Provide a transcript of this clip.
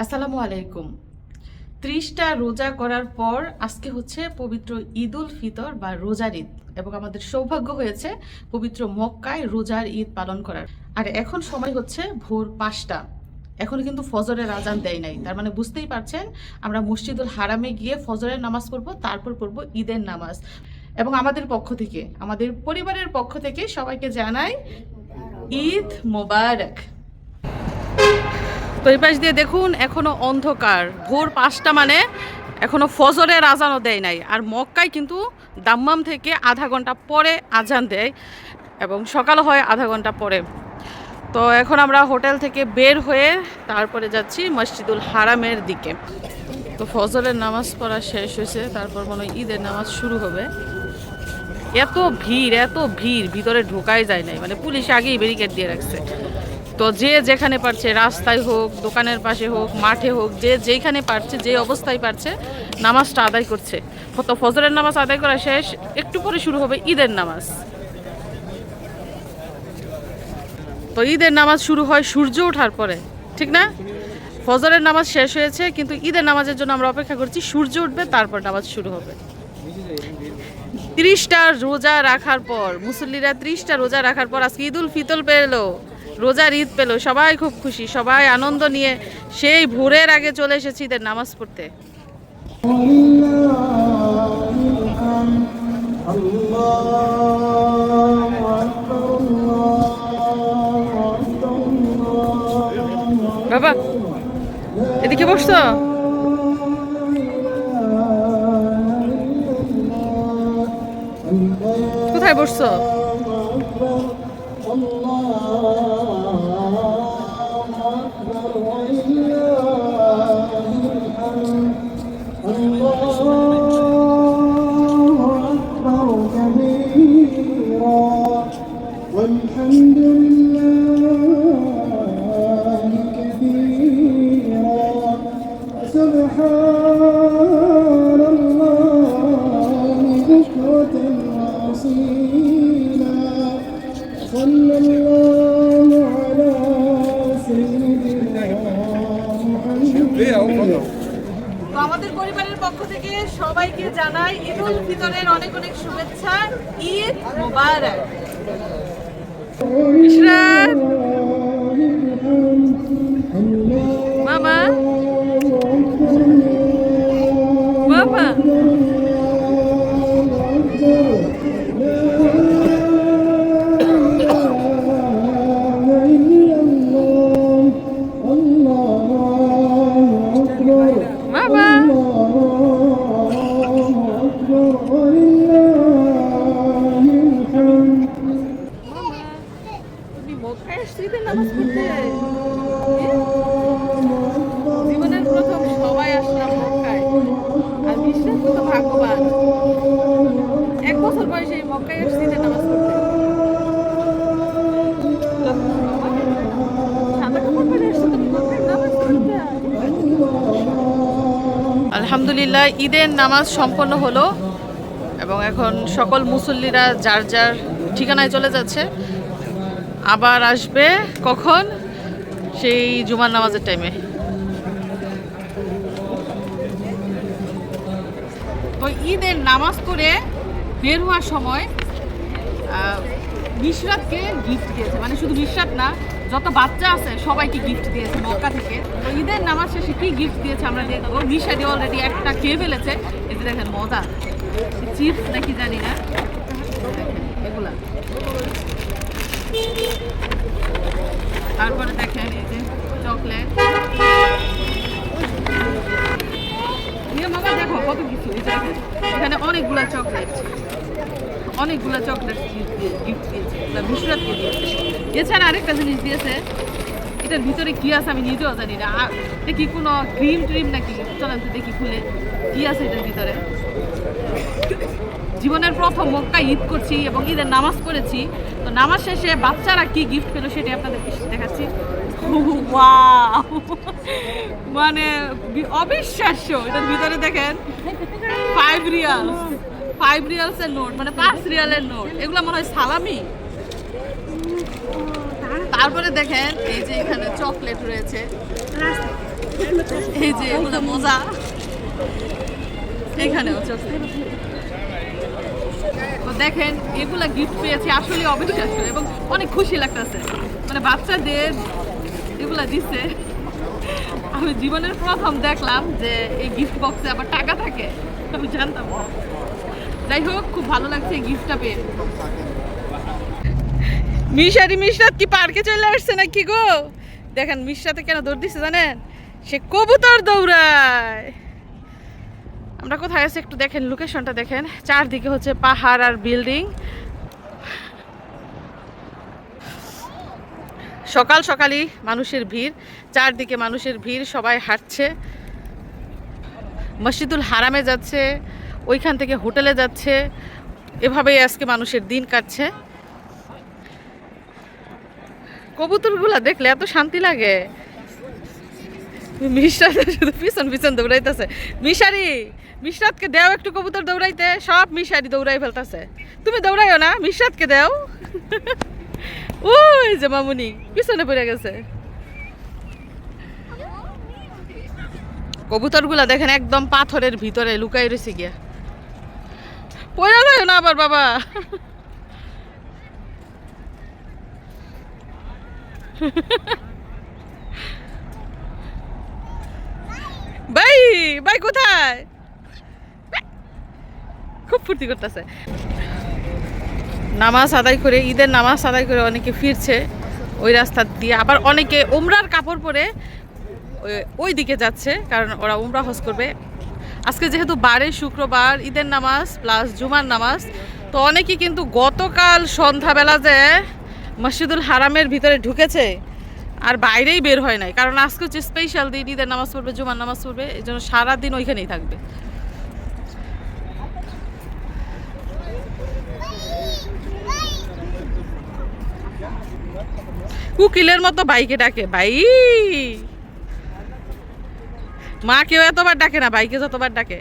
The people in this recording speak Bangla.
আসসালামু আলাইকুম। 30টা রোজা করার পর আজকে হচ্ছে পবিত্র ঈদ উল ফিতর বা রোজার ঈদ, এবং আমাদের সৌভাগ্য হয়েছে পবিত্র মক্কায় রোজার ঈদ পালন করার। আর এখন সময় হচ্ছে ভোর 5টা। এখনো কিন্তু ফজরের আজান দেয় নাই, তার মানে বুঝতেই পারছেন আমরা মসজিদুল হারামে গিয়ে ফজরের নামাজ পড়বো, তারপর পড়বো ঈদের নামাজ। এবং আমাদের পক্ষ থেকে, আমাদের পরিবারের পক্ষ থেকে সবাইকে জানাই ঈদ মোবারক। তো এই পাশ দিয়ে দেখুন এখনো অন্ধকার, ভোর 5টা মানে এখনো ফজরের আজানও দেয় নাই। আর মক্কায় কিন্তু দাম্মাম থেকে আধা ঘন্টা পরে আজান দেয় এবং সকাল হয় আধা ঘন্টা পরে। তো এখন আমরা হোটেল থেকে বের হয়ে তারপরে যাচ্ছি মসজিদুল হারামের দিকে। তো ফজরের নামাজ পড়া শেষ হয়েছে, তারপর মনে হয় ঈদের নামাজ শুরু হবে। এত ভিড় ভিতরে ঢোকাই যায় নাই, মানে পুলিশ আগেই ব্যারিকেড দিয়ে রাখছে। তো যে যেখানে পারছে, রাস্তায় হোক, দোকানের পাশে হোক, মাঠে হোক, যে যেখানে পারছে, যে অবস্থায় পারছে নামাজটা আদায় করছে। তো ফজরের নামাজ আদায় করা শেষ, একটু পরে শুরু হবে ঈদের নামাজ। তো ঈদের নামাজ শুরু হয় সূর্য ওঠার পরে, ঠিক না? ফজরের নামাজ শেষ হয়েছে, কিন্তু ঈদের নামাজের জন্য আমরা অপেক্ষা করছি সূর্য উঠবে, তারপর নামাজ শুরু হবে। 30টা রোজা রাখার পর, মুসল্লিরা 30টা রোজা রাখার পর আজকে ঈদ উল ফিতর পেলো, রোজার ঈদ পেলো। সবাই খুব খুশি, সবাই আনন্দ নিয়ে সেই ভোরের আগে চলে এসেছি ঈদের নামাজ পড়তে। বাবা এদিকে বসছো? কোথায় বসছো? والحمد لله كثيرا سبحان الله بكرة وأصيلا صلى الله على سيدنا محمد। তো আমাদের পরিবারের পক্ষ থেকে সবাইকে জানাই ঈদ উল ফিতরের অনেক অনেক শুভেচ্ছা। ঈদ মোবারক। ইশরাত, মামা মামা মামা তুমি মক্কায় আসছো ঈদের নামাজ পড়তে? জীবনের প্রথম সবাই আসলাম মক্কায়, আর বিশ্বাস তো ভাগ্যবান। 1 বছর বয়সে এই মক্কায় আসছি ঈদের নামাজ পড়তে। সাদা কাপড় পরে আসছো তুমি মক্কায় নামাজ পড়তে? আলহামদুলিল্লাহ ঈদের নামাজ সম্পন্ন হলো এবং এখন সকল মুসল্লিরা যার যার ঠিকানায় চলে যাচ্ছে। আবার আসবে কখন? সেই জুমার নামাজের টাইমে। তো ঈদের নামাজ করে বের হওয়ার সময় মিশরাতকে গিফট দিয়েছে, মানে শুধু মিশরাত না, যত বাচ্চা আছে সবাইকে গিফট দিয়েছে মক্কা থেকে। তো ঈদের নামাজ শেষে কি গিফট দিয়েছে আমরা দেখবো। মিশাদি অলরেডি একটা খেয়ে ফেলেছে, এতে দেখেন মজা, চিপস নাকি জানি না, এগুলা। তারপরে দেখেন এই যে চকলেট, মামা দেখো কত কিছু। এখানে অনেকগুলা চকলেট গিফট দিয়েছে, মিশরাতকে দিয়েছে। এছাড়া আরেকটা জিনিস দিয়েছে, এটার ভিতরে কি আছে আমি নিজেও জানি না। দেখি কোনো ক্রিম নাকি, চলেন তো দেখি খুলে কি আছে এটার ভিতরে। জীবনের প্রথম মক্কা ঈদ করছি এবং ঈদের নামাজ পড়েছি। তো নামাজ শেষে বাচ্চারা কি গিফট পেলো সেটাই আপনাদেরকে দেখাচ্ছি। মানে অবিশ্বাস্য। এটার ভিতরে দেখেন 5 রিয়ালসের নোট, মানে 5 রিয়ালের নোট। এগুলো মনে হয় সালামি। তারপরে দেখেন এই যে এখানে চকলেট রয়েছে, এই যে এগুলো মোজা এখানেও চলছে। তো দেখেন এগুলা গিফট পেয়েছি, আসলে অবিশ্বাস্য এবং অনেক খুশি লাগতেছে। মানে বাচ্চাদের এগুলা দিচ্ছে, আমি জীবনের প্রথম দেখলাম যে এই গিফট বক্সে আবার টাকা থাকে, আমি জানতাম না। যাই হোক, খুব ভালো লাগছে এই গিফটটা পেয়ে। মিশারি মিশরাত কি পার্কে চলে আসছে নাকি গো? দেখেন মিশরাতে কেন দৌড় দিচ্ছে জানেন? সে কবুতর দৌড়ায়। আমরা কোথায় আছি একটু দেখেন, লোকেশনটা দেখেন। চারদিকে হচ্ছে পাহাড় আর বিল্ডিং। সকাল সকালই মানুষের ভিড়, চারদিকে মানুষের ভিড়, সবাই হাঁটছে। মসজিদুল হারামে যাচ্ছে, ওইখান থেকে হোটেলে যাচ্ছে, এভাবেই আজকে মানুষের দিন কাটছে। কবুতরগুলা দেখলে এত শান্তি লাগে। মিশরাত শুধু পিছন পিছন দৌড়াইতেছে। মিশারি, মিশরাতকে দেও একটু কবুতর দৌড়াইতে, সব মিশারি দৌড়াই ফেলতেছে। তুমি দৌড়াইও না, মিশরাতকে দেও। ওই যে মামুনি পিছনে পড়ে গেছে। কবুতরগুলা দেখেন একদম পাথরের ভিতরে লুকাই রয়েছে গিয়া। পড়ে যায় না আবার বাবা। ভাই ভাই কোথায়? খুব ফুর্তি করতেছে। নামাজ আদায় করে, ঈদের নামাজ আদায় করে অনেকে ফিরছে ওই রাস্তা দিয়ে। আবার অনেকে উমরার কাপড় পরে ওই দিকে যাচ্ছে, কারণ ওরা উমরা হজ করবে। আজকে যেহেতু বারে শুক্রবার, ঈদের নামাজ প্লাস জুমার নামাজ, তো অনেকেই কিন্তু গতকাল সন্ধ্যাবেলা যে মসজিদুল হারামের ভিতরে ঢুকেছে আর বাইরেই বের হয় নাই, কারণ আজকে হচ্ছে স্পেশাল দিন, ঈদের নামাজ পড়বে, জুমার নামাজ পড়বে, এই জন্য সারাদিন ওইখানেই থাকবে। কুকিলের মতো বাইকে ডাকে, ভাই। মা কেউ এতবার ডাকে না, বাইকে যতবার ডাকে।